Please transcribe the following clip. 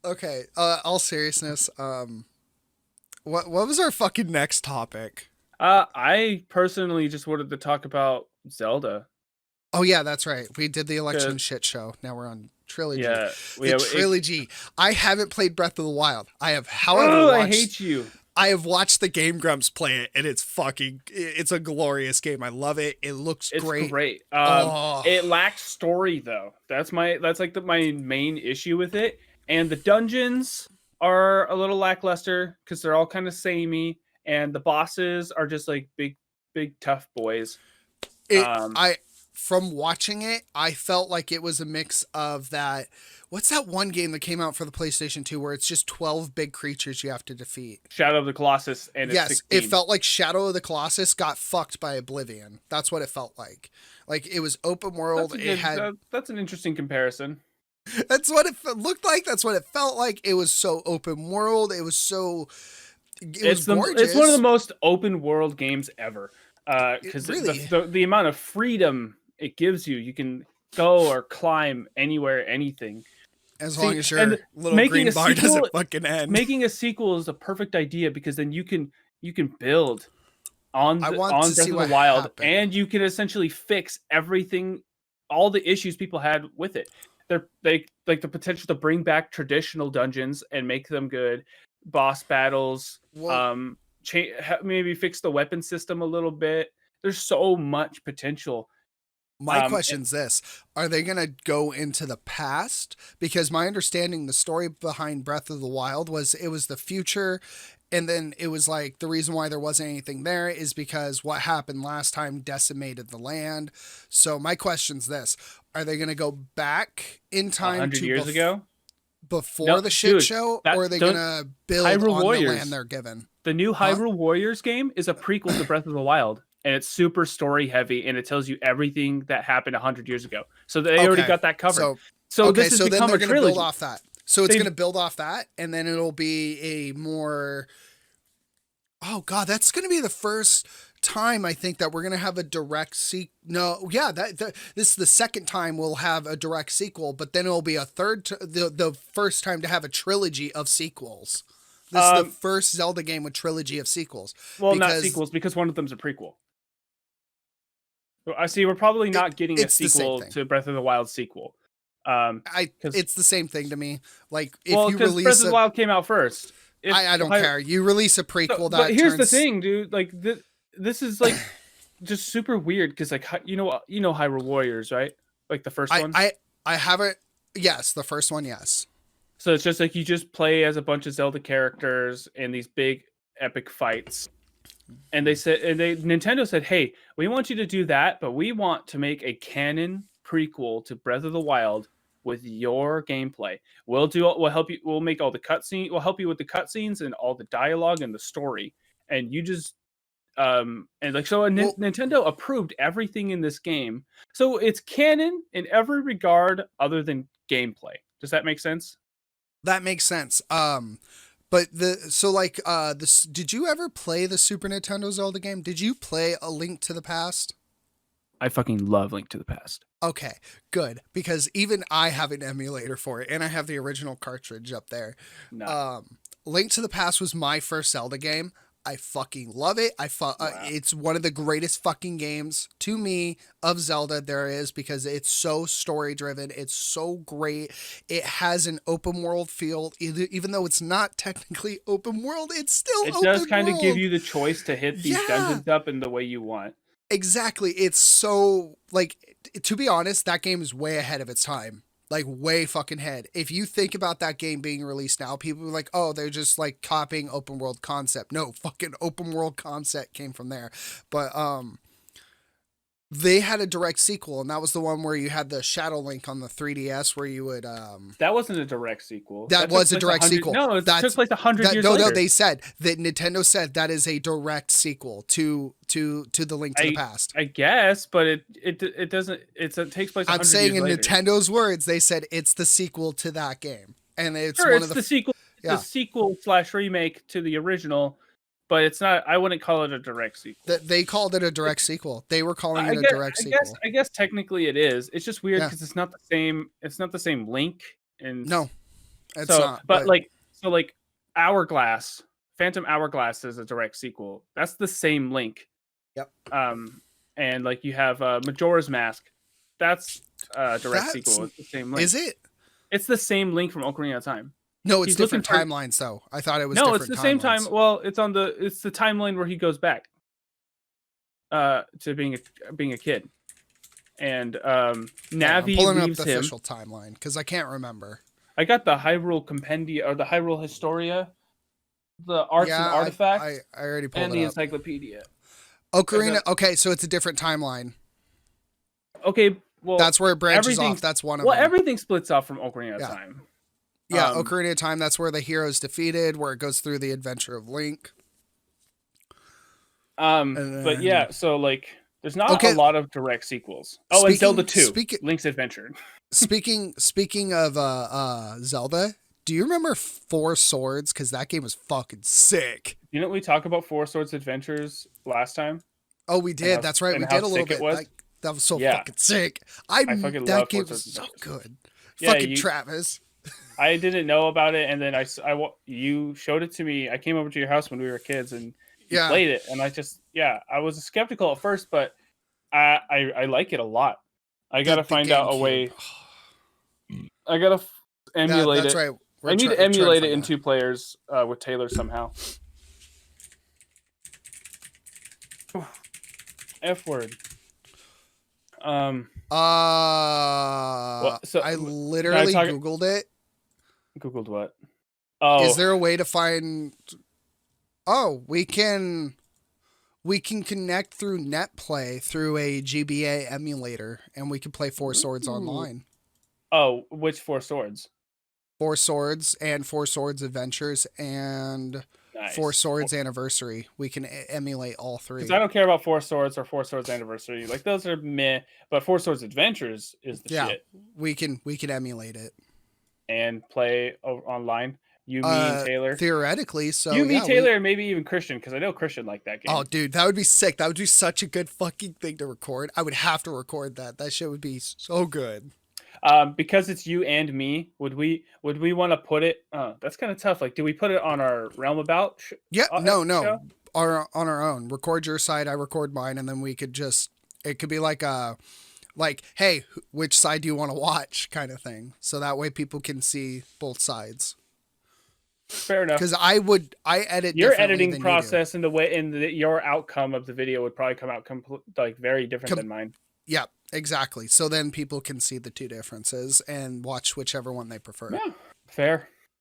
Okay. All seriousness. What was our fucking next topic? I personally just wanted to talk about Zelda. Oh yeah, that's right. We did the election 'Cause, shit show. Now we're on trilogy. yeah, we The have. trilogy. I haven't played Breath of the Wild. I have, however, Oh, I watched. hate you. I have watched the Game Grumps play it, and it's a glorious game. I love it. It looks It's great. great. Oh, It lacks story though. That's like my main issue with it. And the dungeons are a little lackluster because they're all kind of samey, and the bosses are just like big tough boys. it. Um, I from watching it, I felt like it was a mix of that. What's that one game that came out for the PlayStation 2 where it's just 12 big creatures you have to defeat? Shadow of the Colossus, and it's Yes, it 16. felt like Shadow of the Colossus got fucked by Oblivion. That's what it felt like. Like it was open That's world. a It good. had That's an interesting comparison. that's what it looked like. That's what it felt like. It was so open world. It was so it was It's one of the gorgeous. most open world games ever. It Because really, the amount of freedom it gives you, you can go or climb anywhere, anything. as long See, as and your little making green a bar sequel, doesn't fucking end. making a sequel is a perfect idea because then you can build I want on to Breath see of the what Wild, happened. and you can essentially fix everything, all the issues people had with it. They like the potential to bring back traditional dungeons and make them good, boss battles, Well, maybe fix the weapon system a little bit. There's so much potential. my And question's this: are they going to go into the past? Because my understanding, the story behind Breath of the Wild was it was the future, and then it was like the reason why there wasn't anything there is because what happened last time decimated the land. So my question's this: are they going to go back in a time hundred to years ago, before no, the shit dude, show, or are that they going don't to build Hyrule on the land Warriors. they're given? The new Huh? Hyrule Warriors game is a prequel to Breath of the Wild, and it's super story heavy, and it tells you everything that happened 100 years ago. So they already Okay. got that covered. So So okay, this has so then become they're a going to build trilogy. off that. So it's going to They've build off that, and then it'll be a more. Oh God, that's going to be the first time I think that we're going to have a direct sequel. No, yeah, this is the second time we'll have a direct sequel, but then it'll be a the first time to have a trilogy of sequels. This is the um first Zelda game with trilogy of sequels well, not because sequels because one of them's a prequel. So I see we're probably not getting a it's the same sequel thing. to Breath of the Wild sequel. Because It's the same thing to me. Like if well, you because Breath release of the a Wild came out first. If I don't Hy- care. You release a so, prequel but that here's the turns thing, dude. Like this is like just super weird because like you know Hyrule Warriors, right? Like the first I one. I I haven't. Yes, the first one, yes. So it's just like you just play as a bunch of Zelda characters in these big epic fights. And Nintendo said, "Hey, we want you to do that, but we want to make a canon prequel to Breath of the Wild with your gameplay. We'll help you. We'll make all the cutscene. We'll help you with the cutscenes and all the dialogue and the story. And you just and like so Well, Nintendo approved everything in this game. So it's canon in every regard other than gameplay. Does that make sense? that makes sense. But the so like this. Did you ever play the Super Nintendo Zelda game? Did you play A Link to the Past? I fucking love Link to the Past. Okay, good because even I have an emulator for it, and I have the original cartridge up there. Nah. Um, Link to the Past was my first Zelda game. I fucking love it. Wow. It's one of the greatest fucking games to me of Zelda there is because it's so story driven. It's so great. It has an open world feel, even though it's not technically open world. It's still It does open kind of give world. you the choice to hit these Yeah, dungeons up in the way you want. exactly. It's so like to be honest, that game is way ahead of its time. Like way fucking ahead. If you think about that game being released now, people are like, "Oh, they're just like copying open world concept." No, fucking open world concept came from there. But they had a direct sequel, and that was the one where you had the Shadow Link on the 3DS, where you would That wasn't a direct sequel. that That took was a place a direct hundred. sequel. No, it took That's place 100 years no, later. they said that Nintendo said that is a direct sequel to the Link to the I Past. I guess, but it doesn't. It takes place a I'm hundred saying years in later. Nintendo's words, they said it's the sequel to that game, and it's Sure, one of it's the the sequel. It's a yeah. sequel slash remake to the original, but it's not. I wouldn't call it a direct sequel. That they called it a It, direct sequel. They were calling I it a guess. direct I guess. sequel. I guess technically it is. It's just weird Yeah. because it's not the same. It's not the same link, and No. It's not, but like Hourglass, Phantom Hourglass is a direct sequel. That's the same Link. Yep. And like you have Majora's Mask. That's a direct That's sequel. It's the same Link. is it? It's the same Link from Ocarina of Time. No, it's He's looking different for timelines though. I thought it was no, it's different the same time. timelines. Well, it's the timeline where he goes back to being a kid, and I'm Navi pulling up leaves the him. official timeline because I can't remember. I got the Hyrule Compendia or the Hyrule Historia, the arts and artifacts, I already pulled and it the up. encyclopedia. Ocarina. Okay, so it's a different timeline. Okay, well, That's where it branches off. That's one of well, them. everything splits off from Ocarina of Yeah. Time. Yeah, Ocarina of Time. That's where the hero's defeated, where it goes through the adventure of Link. But yeah, so like, there's not a lot of direct sequels. Oh, and Zelda 2, Link's Adventure. Speaking of Zelda, do you remember Four Swords? Because that game was fucking sick. You know, we talked about Four Swords Adventures last time. Oh, we did. That's right. We did a little bit. That was so fucking sick. I fucking that game was so good. Yeah, fucking Travis. I didn't know about it, and then you showed it to me. I came over to your house when we were kids, and you played it, and I was skeptical at first, but I like it a lot. I gotta find out a way. I gotta emulate it. Right. I need to emulate it in 2 players with Taylor somehow. F word. I literally Googled it. Googled what? Oh, is there a way to find? Oh, we can connect through NetPlay through a GBA emulator, and we can play Four Swords online. Oh, which Four Swords? Four Swords and Four Swords Adventures and Four Swords Anniversary. We can emulate all 3. Because I don't care about Four Swords or Four Swords Anniversary. Like, those are meh. But Four Swords Adventures is the shit. We can emulate it and play online. You, me, and Taylor. Theoretically, so you, me, Taylor, and maybe even Christian, because I know Christian liked that game. Oh, dude, that would be sick. That would be such a good fucking thing to record. I would have to record that. That shit would be so good. Because it's you and me, would we want to put it? That's kind of tough. Like, do we put it on our Realm About? No. On our own. Record your side, I record mine, and then we could just. It could be like hey, which side do you want to watch, kind of thing. So that way people can see both sides. Fair enough. Because I edit your editing process and the way your outcome of the video would probably come out very different than mine. Yeah, exactly. So then people can see the 2 differences and watch whichever one they prefer. Yeah, fair.